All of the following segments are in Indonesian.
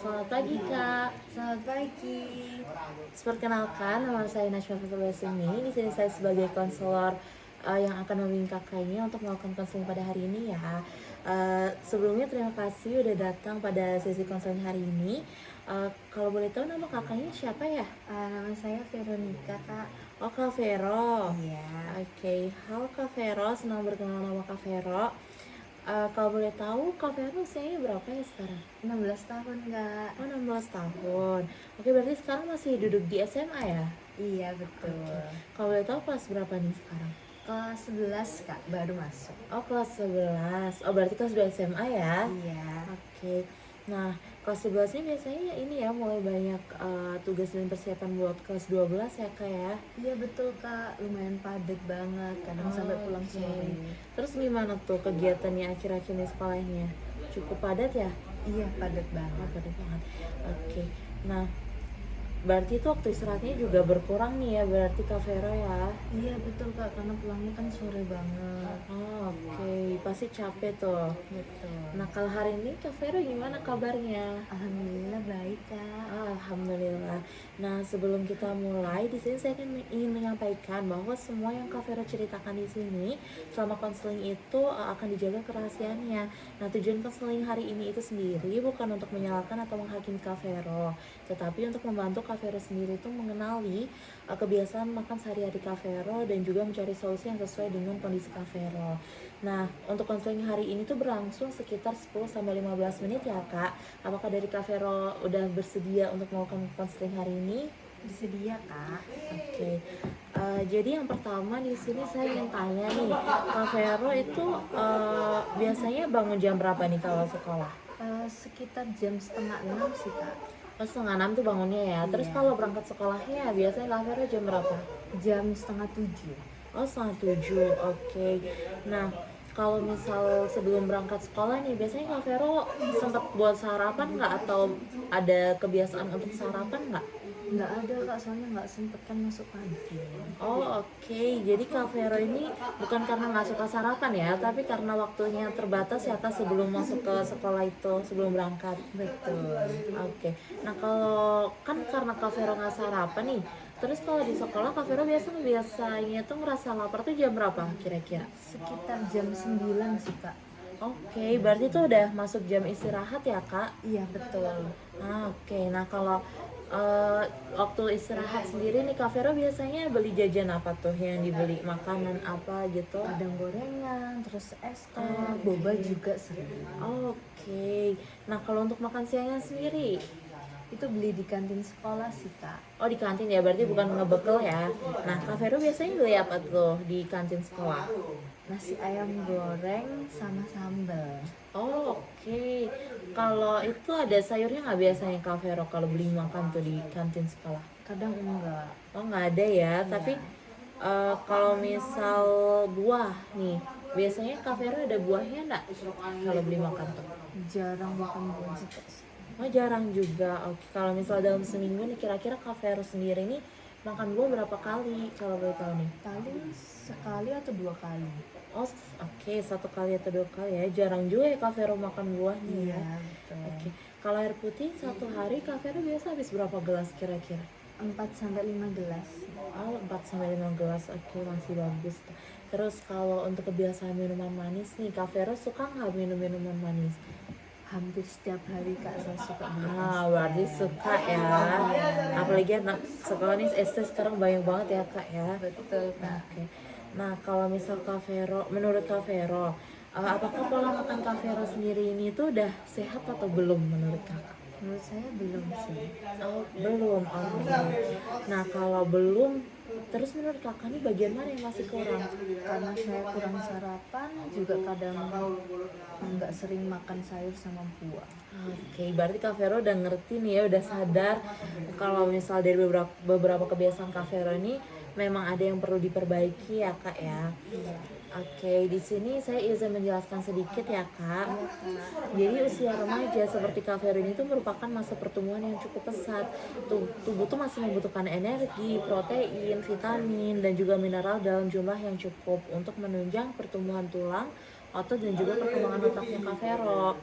Selamat pagi Kak. Selamat pagi. Perkenalkan, nama saya Najma Fatul. Di sini saya sebagai konselor yang akan membimbing Kakak ini untuk melakukan konseling pada hari ini ya. Sebelumnya terima kasih udah datang pada sesi konseling hari ini. Kalau boleh tahu nama kakaknya siapa ya? Nama saya Veronica, Kak. Oh, Kak Vero. Iya. Oke, halo Kak Vero, senang berkenal nama Kak Vero. Kalau boleh tahu, Kak Vero usianya berapa ya sekarang? 16 tahun, Kak. Oh, 16 tahun. Oke, berarti sekarang masih duduk di SMA ya? Iya, betul. Kalau boleh tahu kelas berapa nih sekarang? Kelas 11, Kak, baru masuk. Oh, kelas 11. Oh, berarti kelas 2 SMA ya? Iya. Oke. Nah, kelas 11 ini biasanya ini ya mulai banyak tugas dan persiapan buat kelas 12 ya, Kak ya? Iya, betul, Kak. Lumayan padat banget, kadang sampai pulang Oke. sore. Terus gimana tuh kegiatannya akhir-akhir ini sekolahnya? Cukup padat ya? Iya, padat Oh, banget. padat banget. Oke. Nah, berarti itu waktu istirahatnya juga berkurang nih ya, berarti Kak Vero ya? Iya, betul, Kak, karena pulangnya kan sore banget. Oh, oke. Pasti capek tuh. Betul. Nah, kalau hari ini Kak Vero gimana kabarnya? Alhamdulillah baik, Kak. Alhamdulillah. Nah, sebelum kita mulai, di sini saya ingin menyampaikan bahwa semua yang Kak Vero ceritakan di sini selama konseling itu akan dijaga kerahasiaannya. Nah, tujuan konseling hari ini itu sendiri bukan untuk menyalahkan atau menghakimi Kak Vero, tetapi untuk membantu Kak Vero sendiri itu mengenali kebiasaan makan sehari-hari Kak Vero dan juga mencari solusi yang sesuai dengan kondisi Kak Vero. Nah, untuk konseling hari ini tuh berlangsung sekitar 10-15 menit ya, Kak. Apakah dari Kak Vero udah bersedia untuk melakukan konseling hari ini? Bersedia, Kak. Oke. Jadi yang pertama di sini saya ingin tanya nih, Kak Vero itu biasanya bangun jam berapa nih kalau sekolah? Sekitar jam setengah 6 sih, Kak. Oh, setengah 6 tuh bangunnya ya. Terus Iya. kalau berangkat sekolahnya biasanya Kak Vero jam berapa? Jam setengah 7. Oh, setengah 7. Oke. Nah, kalau misal sebelum berangkat sekolah nih, biasanya Kak Vero sempat buat sarapan nggak? Atau ada kebiasaan untuk sarapan nggak? Nggak ada, Kak, soalnya nggak sempet kan masuk kantin. Oh, oke. Jadi Kak Vero ini bukan karena nggak suka sarapan ya, tapi karena waktunya terbatas ya Kak sebelum masuk ke sekolah itu, sebelum berangkat. Betul. Oke. Nah, kalau kan karena Kak Vero nggak sarapan nih, terus kalau di sekolah Kak Vero biasanya tuh ngerasa lapar tuh jam berapa kira-kira? Sekitar jam 9 sih, Kak. Oke, berarti tuh udah masuk jam istirahat ya Kak? Iya, betul. Oke. Nah, kalau waktu istirahat sendiri nih Kak Vero biasanya beli jajan apa tuh yang dibeli? Makanan apa gitu? Kadang gorengan, terus es teh, Oke. boba juga sering. Oke. Nah, kalau untuk makan siangnya sendiri? Itu beli di kantin sekolah sih, Kak. Oh, di kantin ya, berarti bukan ngebekel ya. Nah, Kak Vero biasanya beli apa tuh di kantin sekolah? Nasi ayam goreng sama sambal. Oh, oke. Kalau itu ada sayurnya nggak biasanya Kak Vero kalau beli makan tuh di kantin sekolah? Kadang enggak. Oh, nggak ada ya. Iya. Tapi kalau misal buah nih, biasanya Kak Vero ada buahnya nggak kalau beli makan tuh? Jarang makan buah juga sih. Oh, jarang juga. Oke, kalau misal dalam seminggu nih kira-kira Kak Vero sendiri nih makan buah berapa kali kalau boleh tahu nih? Paling sekali atau 2 kali. Oh, oke, 1 kali atau 2 kali ya. Jarang juga ya Kak Vero makan buahnya ya. Iya, betul. Oke. Kalau air putih satu hari Kak Vero biasa habis berapa gelas kira-kira? 4-5 gelas. Oh, 4-5 gelas. Oke, masih bagus. Terus kalau untuk kebiasaan minuman manis nih, Kak Vero suka nggak minum minuman manis? Hampir setiap hari, Kak, saya suka beli es Berarti teh. suka ya. Apalagi anak sekolah nih ST sekarang banyak banget ya Kak ya. Betul, Kak. Oke. Nah, kalau misal Kak Vero, menurut Kak Vero, apakah pola makan Kak Vero sendiri ini tuh udah sehat atau belum menurut Kakak? Menurut saya belum sih. Oh, belum. Oke. Nah, kalau belum, terus menurut Kakak nih bagian mana yang masih kurang? Karena saya kurang sarapan, juga kadang nggak sering makan sayur sama buah. Oke, berarti Kak Vero udah ngerti nih ya, udah sadar kalau misal dari beberapa kebiasaan Kak Vero ini memang ada yang perlu diperbaiki ya Kak ya. Oke, di sini saya izin menjelaskan sedikit ya Kak. Jadi usia remaja seperti Kak Vero ini tuh merupakan masa pertumbuhan yang cukup pesat. Tubuh tuh masih membutuhkan energi, protein, vitamin, dan juga mineral dalam jumlah yang cukup untuk menunjang pertumbuhan tulang, otot dan juga perkembangan otaknya Kak Vero.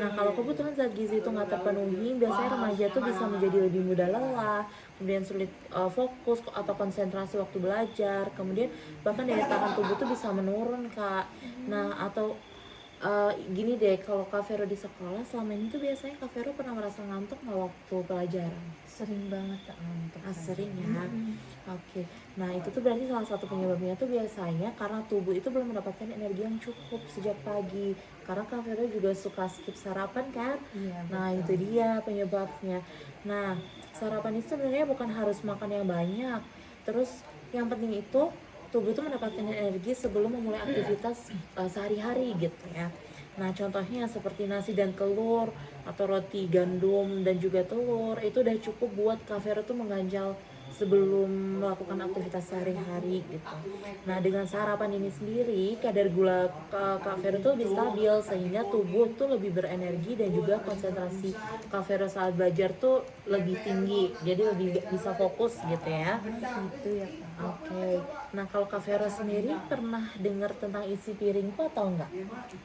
Nah, kalau kebutuhan zat gizi itu nggak terpenuhi, biasanya remaja tuh bisa menjadi lebih mudah lelah, kemudian sulit fokus atau konsentrasi waktu belajar, kemudian bahkan daya tahan tubuh tuh bisa menurun Kak. Nah, atau gini deh, kalau Kak Vero di sekolah selama ini tuh biasanya Kak Vero pernah merasa ngantuk nggak waktu pelajaran? Sering banget Kak ngantuk saya. Sering ya. Oke. Nah, itu tuh berarti salah satu penyebabnya tuh biasanya karena tubuh itu belum mendapatkan energi yang cukup sejak pagi. Karena Kak Vero juga suka skip sarapan kan? Iya, Nah, betul. itu dia penyebabnya. Nah, sarapan itu sebenarnya bukan harus makan yang banyak. Terus yang penting itu tubuh itu mendapatkan energi sebelum memulai aktivitas sehari-hari gitu ya. Nah, contohnya seperti nasi dan telur atau roti gandum dan juga telur itu udah cukup buat Kak Vero tuh mengganjal sebelum melakukan aktivitas sehari-hari gitu. Nah, dengan sarapan ini sendiri kadar gula Kak Vero tuh lebih stabil sehingga tubuh tuh lebih berenergi dan juga konsentrasi Kak Vero saat belajar tuh lebih tinggi. Jadi lebih bisa fokus gitu ya. Gitu ya Kak. Oke. Nah, kalau Kak Vero sendiri pernah dengar tentang isi piringku atau enggak?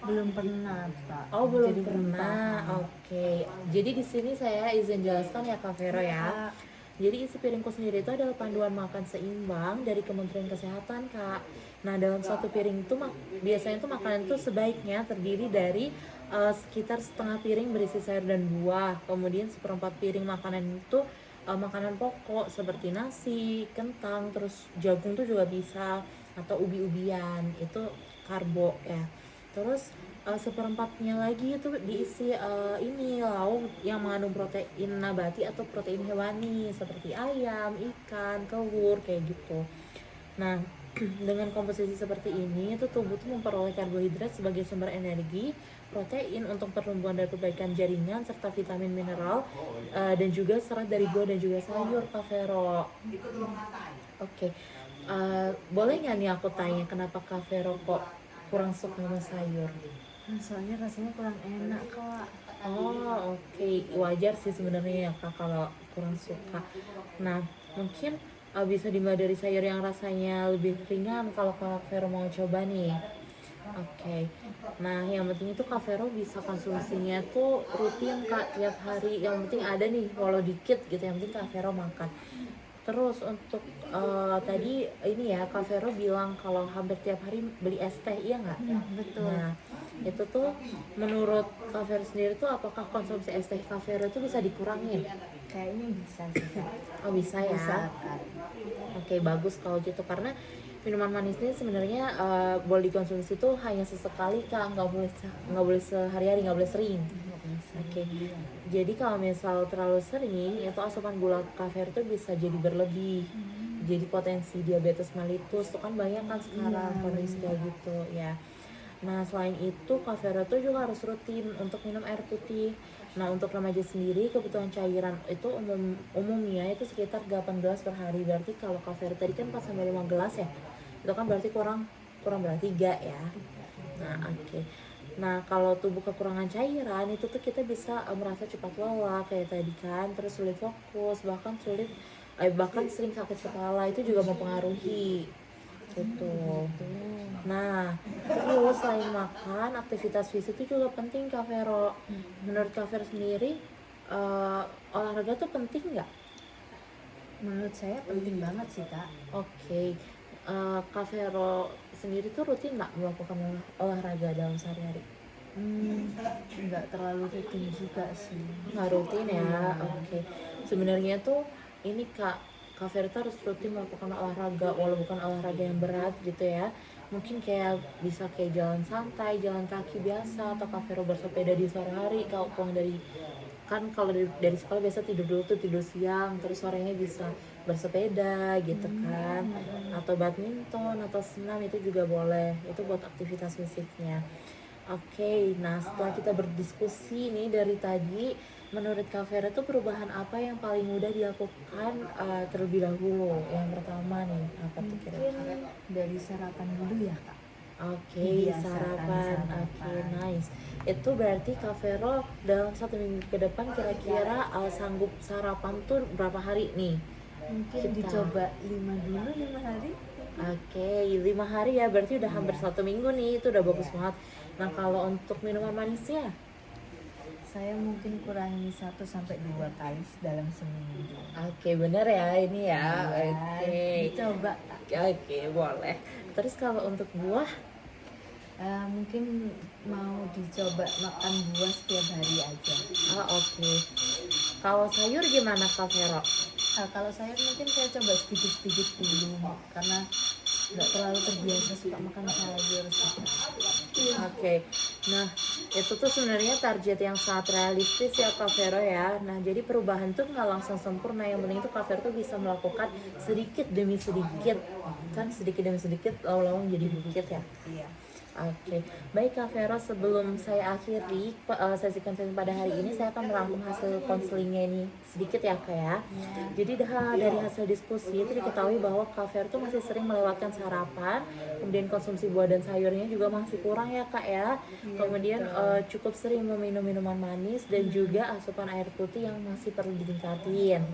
Belum pernah Kak. Oh, belum Jadi pernah. paham. Oke. Jadi di sini saya izin jelaskan ya Kak Vero ya. Jadi isi piringku sendiri itu adalah panduan makan seimbang dari Kementerian Kesehatan Kak. Nah, dalam satu piring itu biasanya tuh makanan itu sebaiknya terdiri dari sekitar setengah piring berisi sayur dan buah. Kemudian seperempat piring makanan itu makanan pokok seperti nasi, kentang, terus jagung tuh juga bisa, atau ubi-ubian itu karbo ya. Terus seperempatnya lagi itu diisi ini lauk yang mengandung protein nabati atau protein hewani seperti ayam, ikan, telur kayak gitu. Nah, dengan komposisi seperti ini itu tubuh tuh memperoleh karbohidrat sebagai sumber energi, protein untuk pertumbuhan dan perbaikan jaringan, serta vitamin mineral dan juga serat dari buah dan juga sayur Kak Vero. Oke. Boleh nggak nih aku tanya kenapa Kak Vero kok kurang suka sama sayur? Soalnya rasanya kurang enak Kak. Oh, oke. Wajar sih sebenarnya ya Kak kalau kurang suka. Nah, mungkin bisa dimulai dari sayur yang rasanya lebih ringan kalau Kak Vero mau coba nih. Oke. Nah, yang penting itu Kak Vero bisa konsumsinya tuh rutin Kak tiap hari. Yang penting ada nih walau dikit gitu. Yang penting Kak Vero makan. Terus untuk tadi ini ya Kak Vero bilang kalau hampir tiap hari beli es teh, iya nggak? Betul. Nah, itu tuh menurut Kak Vero sendiri tuh apakah konsumsi es teh Kak Vero itu bisa dikurangin? Kayaknya bisa sih Kak. Oh, bisa ya? Bisa Kak. Oke, bagus kalau gitu karena minuman manis ini sebenarnya boleh dikonsumsi tuh hanya sesekali Kak, nggak boleh sehari-hari, nggak boleh sering. Oke. Jadi kalau misal terlalu sering itu asupan gula Kak Vero tuh bisa jadi berlebih. Jadi potensi diabetes mellitus tuh kan banyak kan sekarang Iya, kondisi kayak gitu ya. Nah, selain itu Kak Vero tuh juga harus rutin untuk minum air putih. Nah, untuk remaja sendiri kebutuhan cairan itu umumnya itu sekitar 8 gelas per hari. Berarti kalau Kak Vero tadi kan 4 sampai 5 gelas ya. Itu kan berarti kurang berarti 3 ya. Nah, oke. Nah, kalau tubuh kekurangan cairan itu tuh kita bisa merasa cepat lelah kayak tadi kan, terus sulit fokus, bahkan sering sakit kepala itu juga mempengaruhi gitu. Nah, terus selain makan, aktivitas fisik itu juga penting Kak Vero. Menurut Kak Vero sendiri olahraga tuh penting nggak? Menurut saya penting banget sih Kak. Oke. Kak Vero sendiri tuh rutin nggak melakukan olahraga dalam sehari-hari? Nggak terlalu rutin juga sih. Nggak rutin ya, oke. Sebenarnya tuh ini Kak Vero tuh harus rutin melakukan olahraga walau bukan olahraga yang berat gitu ya. Mungkin kayak bisa kayak jalan santai, jalan kaki biasa, atau Kak Vero bersepeda di sore hari kalau pulang kalau dari sekolah biasa tidur dulu tuh, tidur siang, terus sorenya bisa bersepeda gitu kan, atau badminton atau senam itu juga boleh, itu buat aktivitas fisiknya. Oke, nah setelah kita berdiskusi nih dari tadi, menurut Kak Vera tuh perubahan apa yang paling mudah dilakukan terlebih dahulu? Yang pertama nih, apa tuh kira-kira? Mungkin dari sarapan dulu ya Kak. Oke, Kebiasaan sarapan. Oke, sarapan. nice. Itu berarti Kak Vero dalam 1 minggu ke depan kira-kira sanggup sarapan tuh berapa hari nih? Mungkin Kita. dicoba 5 dulu 5 hari. Oke, 5 hari ya, berarti udah hampir Iya. 1 minggu nih, itu udah bagus Iya. banget. Nah, kalau untuk minuman manisnya? Saya mungkin kurangi 1 sampai 2 kali dalam seminggu. Oke, bener ya ini ya. Iya, Oke. dicoba Kak. Oke, boleh. Terus kalau untuk buah? Mungkin mau dicoba makan buah setiap hari aja. Oke. Kalau sayur gimana Kak Vero? Kalau saya mungkin saya coba sedikit-sedikit dulu karena nggak terlalu terbiasa suka makan sayur sih, Kak. Oke. Nah, itu tuh sebenarnya target yang sangat realistis ya Kak Vero ya. Nah, jadi perubahan tuh nggak langsung sempurna. Yang penting itu Kak Vero tuh bisa melakukan sedikit demi sedikit. Kan sedikit demi sedikit lama-lama jadi bukit ya. Iya. Oke, baik Kak Vero, sebelum saya akhiri sesi konseling pada hari ini, saya akan merangkum hasil konselingnya ini sedikit ya Kak ya. Iya. Jadi dari hasil diskusi itu diketahui bahwa Kak Vero tuh masih sering melewatkan sarapan, kemudian konsumsi buah dan sayurnya juga masih kurang ya Kak ya. Iya, Kemudian betul. cukup sering meminum minuman manis dan juga asupan air putih yang masih perlu ditingkatin.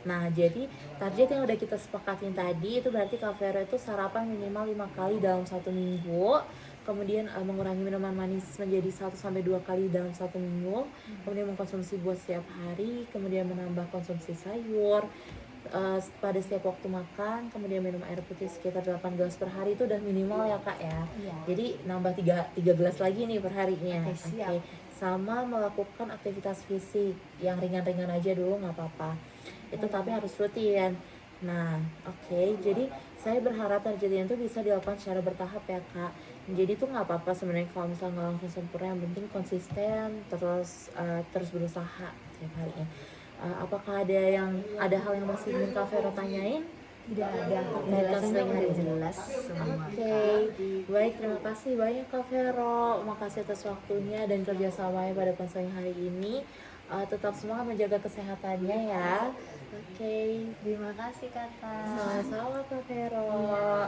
Nah, jadi target yang udah kita sepakatin tadi itu berarti Kak Vero itu sarapan minimal 5 kali dalam 1 minggu. Kemudian mengurangi minuman manis menjadi 1 sampai 2 kali dalam 1 minggu, kemudian mengkonsumsi buah setiap hari, kemudian menambah konsumsi sayur pada setiap waktu makan, kemudian minum air putih sekitar 8 gelas per hari itu udah minimal ya Kak ya. Iya. Jadi nambah 3 gelas lagi nih per harinya. Oke, siap. Sama melakukan aktivitas fisik yang ringan-ringan aja dulu nggak apa-apa. Itu tapi harus rutin. Nah, oke. Jadi saya berharap targetnya itu bisa dilakukan secara bertahap ya Kak. Jadi tuh nggak apa-apa sebenarnya kalau misalnya nggak langsung sempurna, yang penting konsisten terus berusaha tiap harinya. Apakah ada hal yang masih ingin Kak Vero tanyain? Tidak ada. Terkait Penjelasannya konseling udah hari ini? jelas semua, Oke, Kak. baik, terima kasih banyak Kak Vero. Makasih atas waktunya dan kerjasamanya pada konseling hari ini. Tetap semangat menjaga kesehatannya ya. Oke, Terima kasih, Kakak. sama-sama Kak Vero. Iya.